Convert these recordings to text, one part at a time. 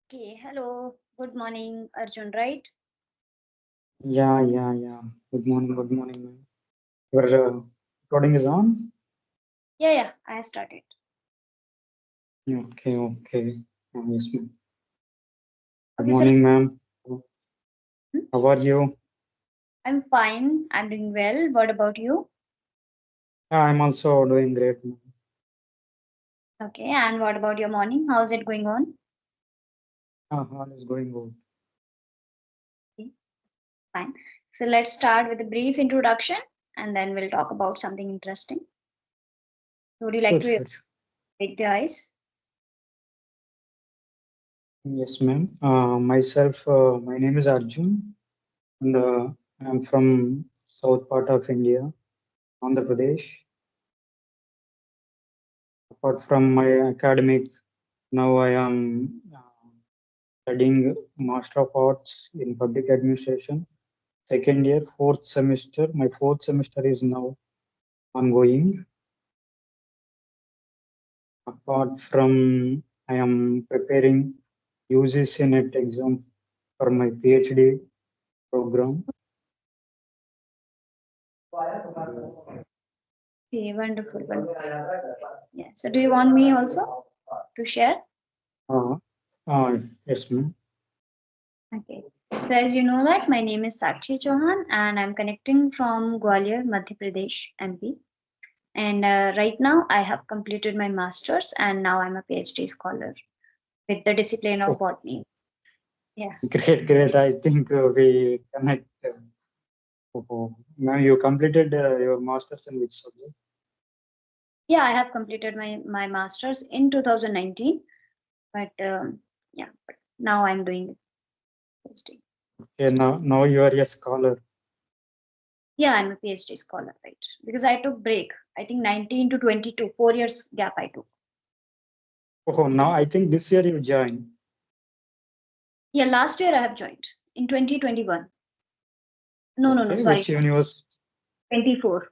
Okay, hello. Good morning, Arjun, right? Yeah. Good morning, ma'am. Your recording is on? Yeah, I started. Okay. Yes, ma'am. Good Okay, so morning, ma'am. hmm, How are you? I'm fine. I'm doing well. What about you? I'm also doing great, ma'am. Okay, and what about your morning? How's it going on? All is going good. Okay, fine. So let's start with a brief introduction and then we'll talk about something interesting. So would you like Sure, to sure. break the ice? Yes, ma'am. My name is Arjun, and I'm from south part of India, Andhra Pradesh. Apart from my academic, now I am studying Master of Arts in Public Administration. Second year, fourth semester. My fourth semester is now ongoing. Apart from, I am preparing UGC NET exam for my PhD program. Okay, wonderful, wonderful. Yeah. So do you want me also to share? Uh, uh, yes, ma'am. Okay. So as you know that my name is Sakshi Chauhan and I'm connecting from Gwalior, Madhya Pradesh, MP. And right now, I have completed my master's and now I'm a PhD scholar with the discipline of Oh, botany. Yeah. great. I think we connect. Ma'am, you completed your master's in which subject? Yeah, I have completed my master's in 2019, but yeah, but now I'm doing PhD. Okay, now you are a scholar. Yeah, I'm a PhD scholar, right? Because I took break. I think 19 to 22, 4 years gap I took. Oh, now I think this year you joined. Yeah, last year I have joined in 2021. No, Okay, sorry, which universe? 24.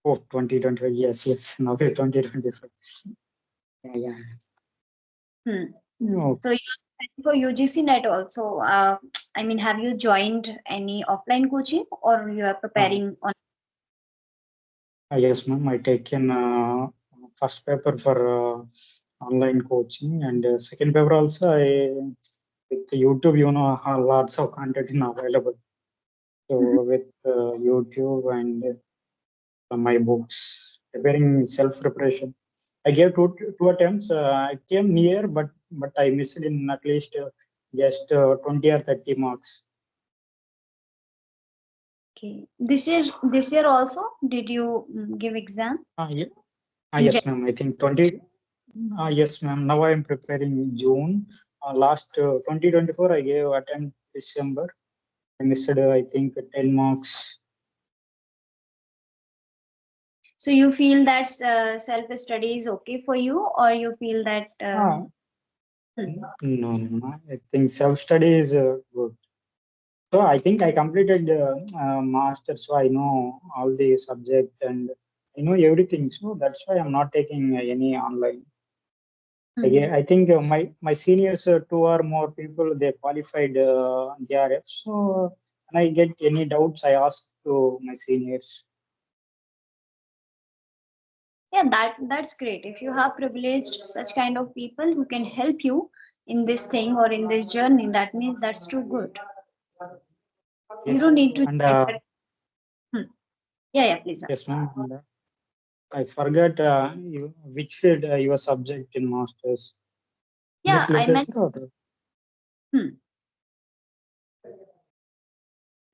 Oh, 2020. Yes. Now it's 2025. Yeah. Hmm. Oh, So you're studying for UGC net also. I mean, have you joined any offline coaching or you are uh, preparing on? yes, ma'am. I taken first paper for online coaching and second paper also. I with YouTube, lots of content in available. So Mhm. with YouTube and my books, preparing self preparation. I gave two attempts. I came near, but I missed in at least just 20 or 30 marks. Okay. This year also, did you give exam Yeah. in Yes, ma'am. I think 20. Yes, ma'am. Now I am preparing June. Last 2024, I gave attempt December. I missed, I think, 10 marks. So you feel that self-study is okay for you, or you feel that Ah, hmm, no. I think self-study is good. So I think I completed master, so I know all the subject and I know everything. So that's why I'm not taking any online. hmm. I think my seniors, two or more people, they qualified DRF. So when I get any doubts, I ask to my seniors. Yeah, that's great. If you have privileged such kind of people who can help you in this thing or in this journey, that means that's too good. You Yes, don't need to and share that. Hmm. Yeah, please yes, ask. ma'am. And, I forgot which field your subject in masters. Yeah, English I meant. literature or Hmm.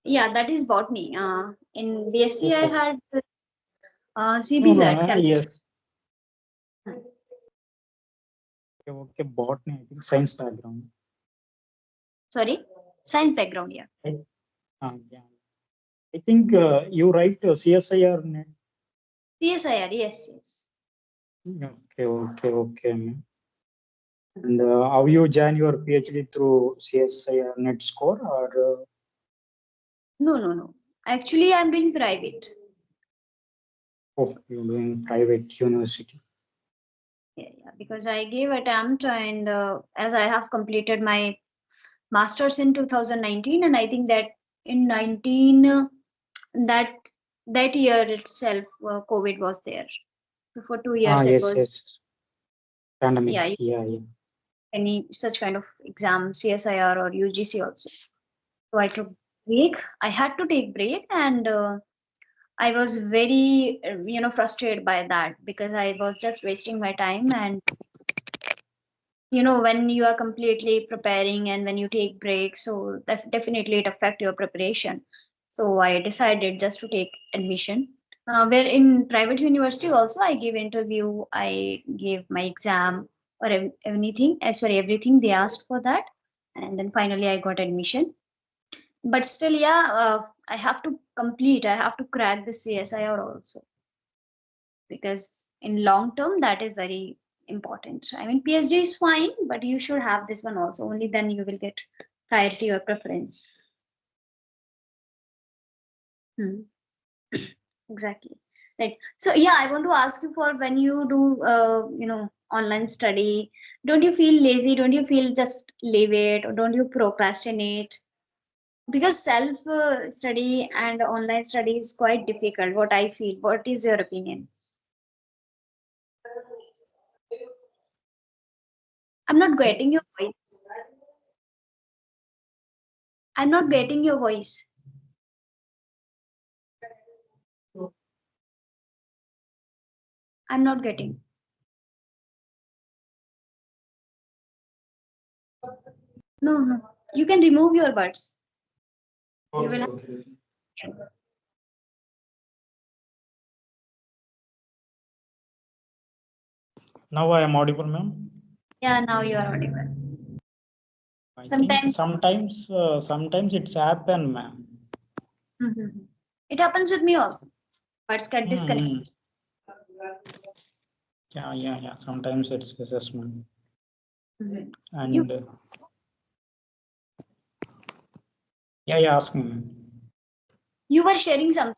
Yeah, that is botany. In BSc, I oh, had no, CBZ chemistry. yes. Okay, botany, I think science background. Sorry, science background. Yeah, Yeah. I think you write CSIR net. CSIR. Yes. Okay. Ma'am. And how you join your PhD through CSIR net score or No. Actually, I'm doing private. you're doing private university. Yeah, because I gave attempt, and as I have completed my masters in 2019, and I think that in 19 that that year itself, COVID was there. So for 2 years it Yes, was, yes. Pandemic. yeah, Yeah, yeah. any such kind of exam, CSIR or UGC also. So I took break. I had to take break, and I was very frustrated by that because I was just wasting my time. And when you are completely preparing and when you take breaks, so that definitely it affect your preparation. So I decided just to take admission, where in private university also I gave interview, I gave my exam, or anything, sorry, everything they asked for that, and then finally I got admission. But still, yeah, I have to complete, I have to crack the CSIR also, because in long term that is very important. I mean, PhD is fine, but you should have this one also, only then you will get priority or preference. Hmm. Exactly. Right. So yeah, I want to ask you, for when you do online study, don't you feel lazy, don't you feel just leave it, or don't you procrastinate? Because self study and online study is quite difficult, what I feel. What is your opinion? I'm not getting your voice. I'm not getting your voice. I'm not getting. No, no. You can remove your buds. You will Okay, have. okay. Now I am audible, ma'am. Yeah, now you are audible. I think Sometimes. sometimes it's happen, ma'am. Mhm. It happens with me also. Buds get disconnected. Mm-hmm. Yeah, yeah, yeah. Sometimes it's assessment. Mhm. You And yeah, yeah, ask me, ma'am. you were sharing something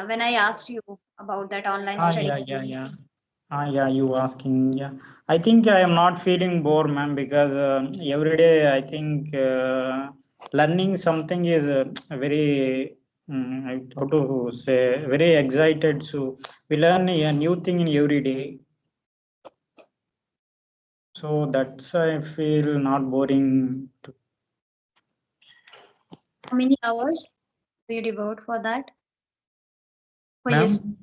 when I asked you about that online study. Yeah, yeah, yeah. Yeah, you asking. Yeah, I think I am not feeling bored, ma'am, because every day I think learning something is very, how to say, very excited. So we learn a new thing in every day. So that's I feel not boring. How many hours do you devote for that? For your Ma'am,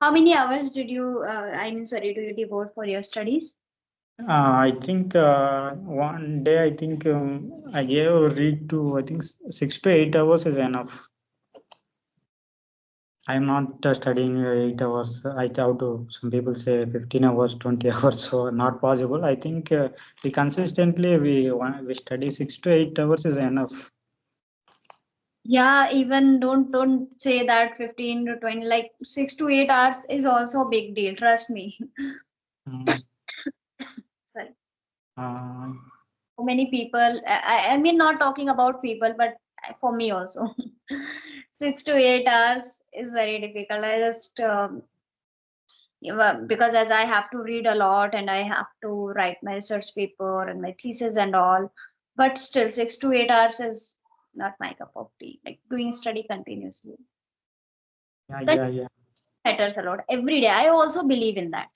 How many hours did you? I mean, sorry, do you devote for your studies? I think one day I think I gave read to I think 6 to 8 hours is enough. I'm not studying 8 hours. I have to. Some people say 15 hours, 20 hours. So not possible. I think we consistently we study 6 to 8 hours is enough. Yeah, even don't say that 15 to 20, like 6 to 8 hours is also a big deal. Trust me. Mm, Sorry. uh, For many people, I mean, not talking about people, but for me also, 6 to 8 hours is very difficult. I just because as I have to read a lot and I have to write my research paper and my thesis and all, but still 6 to 8 hours is not my cup of tea. Like doing study continuously, yeah, that yeah, yeah, matters a lot every day. I also believe in that.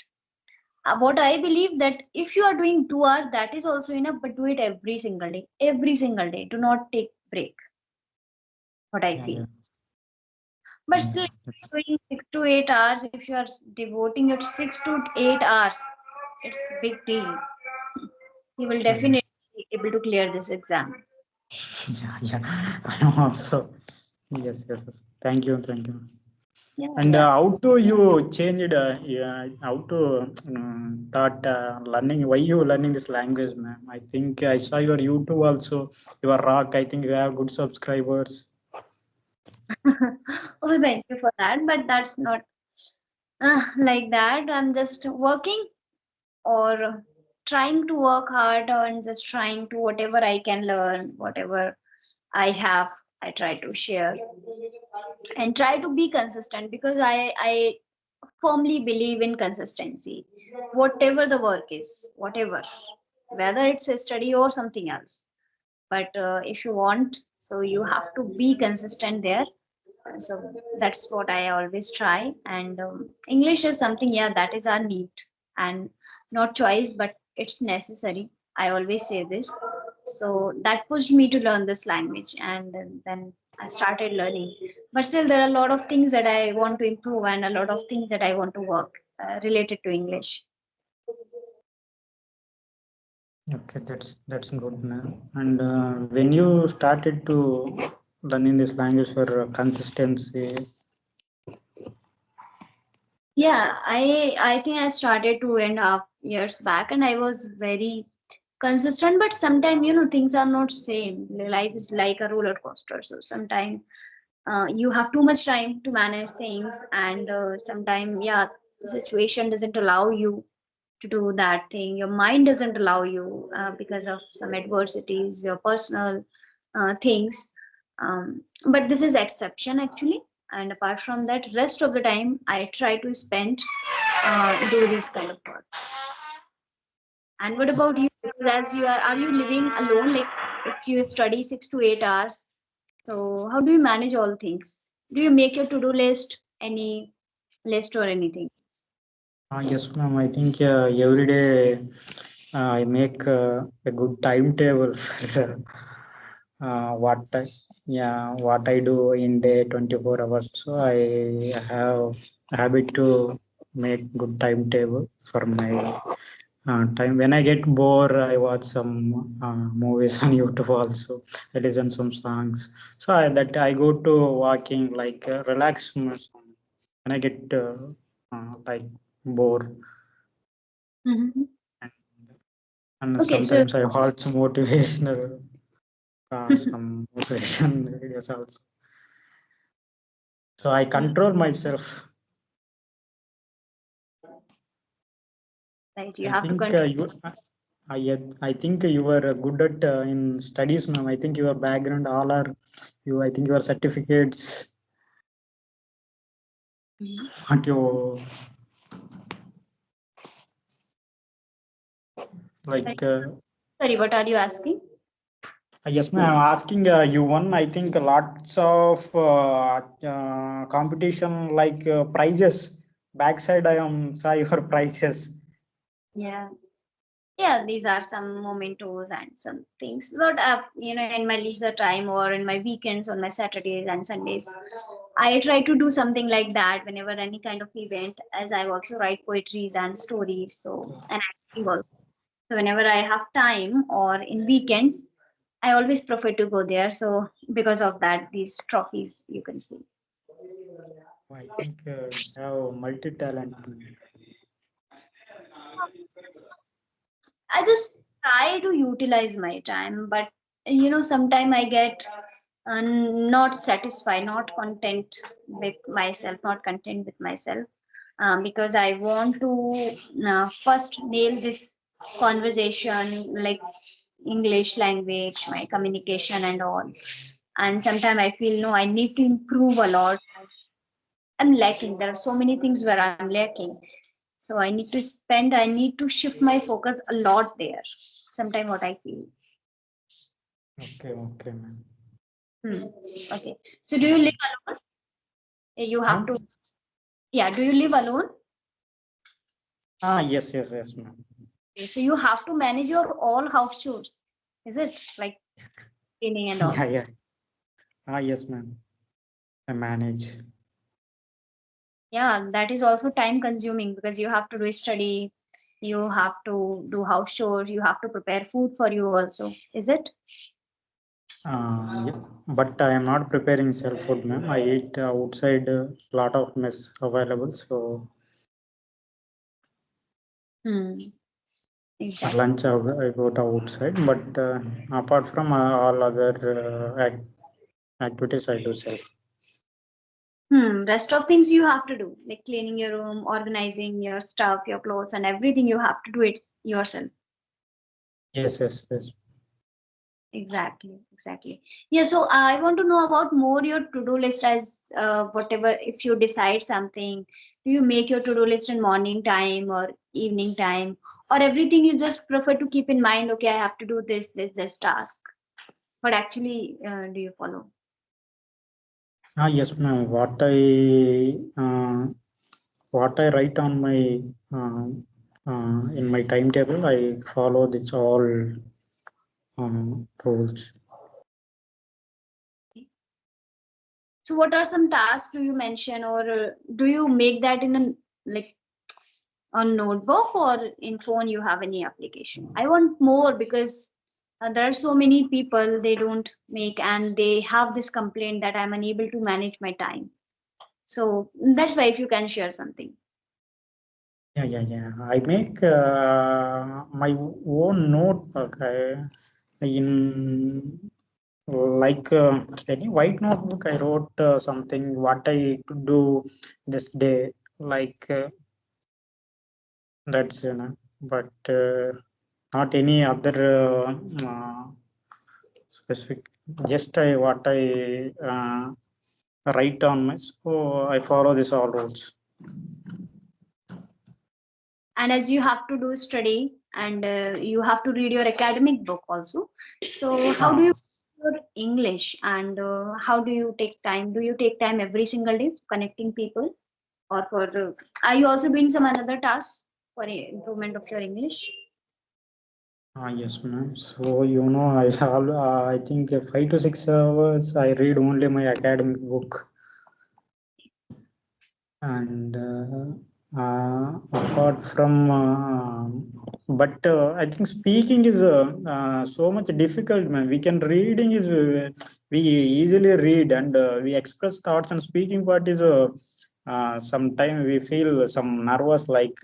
What I believe, that if you are doing 2 hours, that is also enough, but do it every single day. Every single day. Do not take break. What I yeah, feel. yeah. But Yeah. still, doing 6 to 8 hours, if you are devoting your 6 to 8 hours, it's big deal. You will Yeah, definitely be able to clear this exam. yeah, yeah. I am also. Yes, yes, yes. Thank you, thank you. Yeah, And yeah. how to you changed? Yeah, how to thought learning? Why you learning this language, ma'am? I think I saw your YouTube also. You are rock. I think you have good subscribers. Oh, thank you for that. But that's not like that. I'm just working, or trying to work hard, and just trying to whatever I can learn, whatever I have, I try to share and try to be consistent, because I firmly believe in consistency. Whatever the work is, whatever, whether it's a study or something else. But if you want, so you have to be consistent there. So that's what I always try. And English is something, yeah, that is our need and not choice, but it's necessary. I always say this. So that pushed me to learn this language, and then I started learning. But still, there are a lot of things that I want to improve and a lot of things that I want to work related to English. Okay, that's good, man. And when you started to learning this language for consistency, Yeah, I think I started 2.5 years back, and I was very consistent. But sometimes, things are not same. Life is like a roller coaster. So sometimes you have too much time to manage things, and sometimes, yeah, the situation doesn't allow you to do that thing. Your mind doesn't allow you because of some adversities, your personal things. But this is exception actually. And apart from that, rest of the time I try to spend do this kind of work. And what about you? Because as are you living alone? Like if you study 6 to 8 hours, so how do you manage all things? Do you make your to-do list, any list or anything? yes, ma'am. I think every day I make a good timetable for what what I do in day 24 hours. So I have a habit to make good timetable for my time. When I get bored, I watch some movies on YouTube also. I listen some songs. So that I go to walking like relax when I get like bored. Mhm. And Okay, so sometimes I watch motivational some motivation videos also. So I control myself. right, you I have to think control. I think you were good at in studies, ma'am. I think your background all are you. I think your certificates, Mhm. what you Sorry, like. sorry, what are you asking? Yes, ma'am. I'm asking you one. I think lots of competition like prizes. Backside, I am saw your prizes. Yeah. Yeah, these are some mementos and some things. But in my leisure time or in my weekends on my Saturdays and Sundays, I try to do something like that whenever any kind of event, as I also write poetries and stories, so and acting also. So whenever I have time or in weekends, I always prefer to go there. So because of that, these trophies you can see. I think have multi talent. I just try to utilize my time, but sometimes I get not satisfied, not content with myself, not content with myself, because I want to first nail this conversation, like English language, my communication, and all. And sometimes I feel no, I need to improve a lot. I'm lacking. There are so many things where I'm lacking. So I need to shift my focus a lot there. Sometimes what I feel. Okay, okay, ma'am. Hmm. Okay. So do you live alone? You have to, Ma'am? yeah, do you live alone? Yes, yes, yes, ma'am. Okay, so you have to manage your all house chores. Is it like cleaning and all? Yeah, yeah. Yes, ma'am. I manage. Yeah, that is also time consuming because you have to do study, you have to do house chores, you have to prepare food for you also. Is it? Yeah. But I am not preparing self food, ma'am. I eat outside. Lot of mess available. So Hmm. for Exactly. lunch, I go to outside. But apart from all other activities, I do self. Rest of things you have to do, like cleaning your room, organizing your stuff, your clothes, and everything you have to do it yourself. Yes, yes, yes. Exactly, exactly. Yeah, so I want to know about more your to-do list as whatever, if you decide something, do you make your to-do list in morning time or evening time, or everything you just prefer to keep in mind, okay, I have to do this task. What actually do you follow? Yes, ma'am. What I write on my uh, in my timetable, I follow this all rules. So what are some tasks do you mention, or do you make that in a like on notebook or in phone you have any application? I want more because there are so many people they don't make and they have this complaint that I'm unable to manage my time. So that's why if you can share something. Yeah. I make my own notebook. In like any white notebook, I wrote something what I to do this day. Like that's but not any other specific. Just I what I write on my. So I follow this all rules. And as you have to do study and you have to read your academic book also, so how do Uh, you your English and how do you take time? Do you take time every single day connecting people, or for are you also doing some another tasks for improvement of your English? yes, ma'am. So I think 5 to 6 hours I read only my academic book, and apart from but I think speaking is so much difficult, man. We can reading is we easily read and we express thoughts, and speaking part is sometime we feel some nervous, like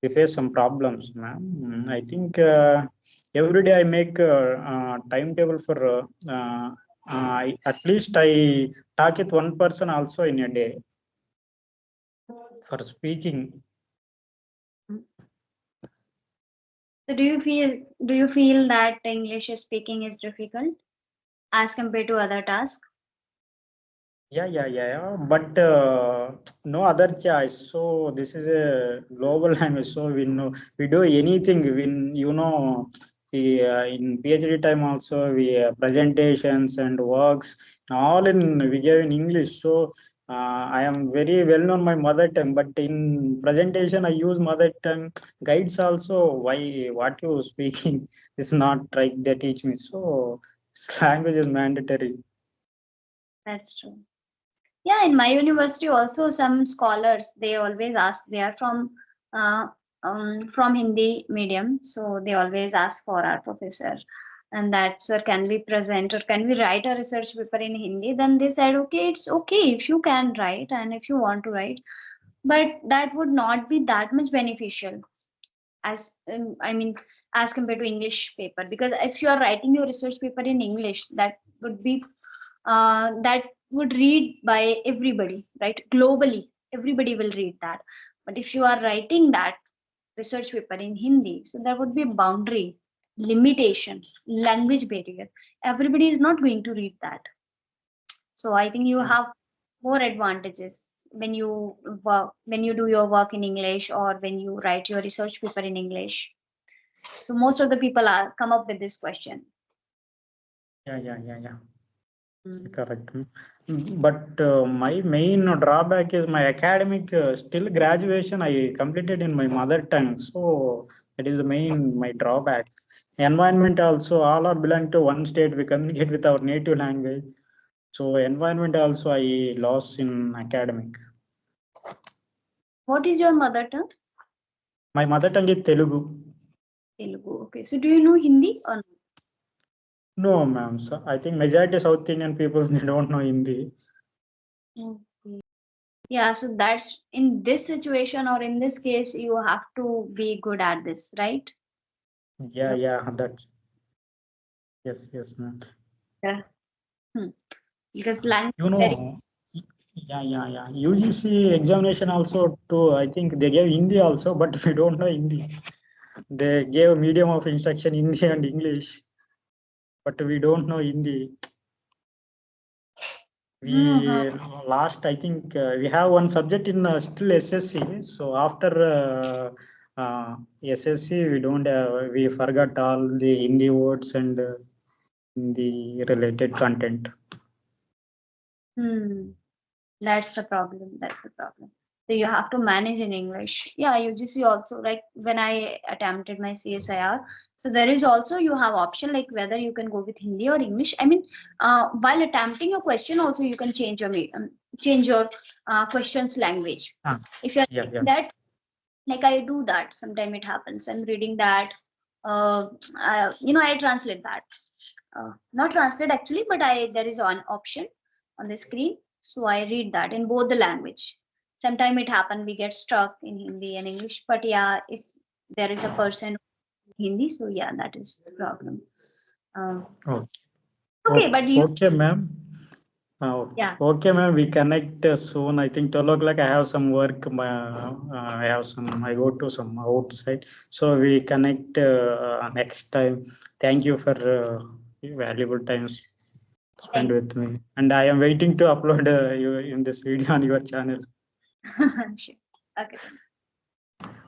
we face some problems, ma'am. I think every day I make a, timetable for at least I talk with one person also in a day for speaking. So do you feel that English speaking is difficult as compared to other tasks? Yeah. But no other choice. So this is a global language. So we do anything. In PhD time also we presentations and works all in we give in English. So I am very well known my mother tongue. But in presentation I use mother tongue. Guides also, why what you speaking is not right. They teach me. So language is mandatory. That's true. Yeah, in my university also some scholars they always ask, they are uh, from Hindi medium, so they always ask for our professor and that, sir, can we present or can we write a research paper in Hindi? Then they said, okay, it's okay if you can write and if you want to write, but that would not be that much beneficial as I mean as compared to English paper, because if you are writing your research paper in English, that would be that would read by everybody, right? Globally, everybody will read that. But if you are writing that research paper in Hindi, so there would be a boundary, limitation, language barrier. Everybody is not going to read that. So I think you have more advantages when you work, when you do your work in English or when you write your research paper in English. So most of the people are come up with this question. Yeah. Mm. Correct. But my main drawback is my academic still graduation I completed in my mother tongue. So that is the main my drawback. Environment also, all are belong to one state. We communicate with our native language. So environment also I lost in academic. What is your mother tongue? My mother tongue is Telugu. Telugu. Okay. So do you know Hindi or not? No, ma'am. So I think majority South Indian people they don't know Hindi. Okay. Yeah, so that's in this situation or in this case, you have to be good at this, right? Yeah. That yes, ma'am. Yeah. Hmm. Because language You very know, yeah. UGC examination also too. I think they gave Hindi also, but we don't know Hindi. They gave medium of instruction Hindi and English. but we don't know Hindi. We Mm-hmm. last, I think we have one subject in still SSC. So after SSC, we don't have, we forgot all the Hindi words and the related content. Hmm. That's the problem. That's the problem. So you have to manage in English. Yeah, UGC also, like when I attempted my CSIR, so there is also you have option like whether you can go with Hindi or English. I mean, while attempting a question, also you can change your change your questions language. Ah, If you're yeah, yeah. that, like I do that. Sometimes it happens. I'm reading that. Uh, I translate that, not translate actually, but I there is an option on the screen, so I read that in both the language. Sometimes it happen we get stuck in Hindi and English, but yeah, if there is a person in Hindi, so yeah, that is the problem. Um, Oh, okay, okay, but you, okay, ma'am. yeah, Okay, ma'am. We connect soon. I think 12 o'clock. I have some work. I have some. I go to some outside. So we connect next time. Thank you for valuable time spent thank with me. And I am waiting to upload you in this video on your channel. you. Sure. Okay.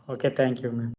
Okay. Thank you, ma'am.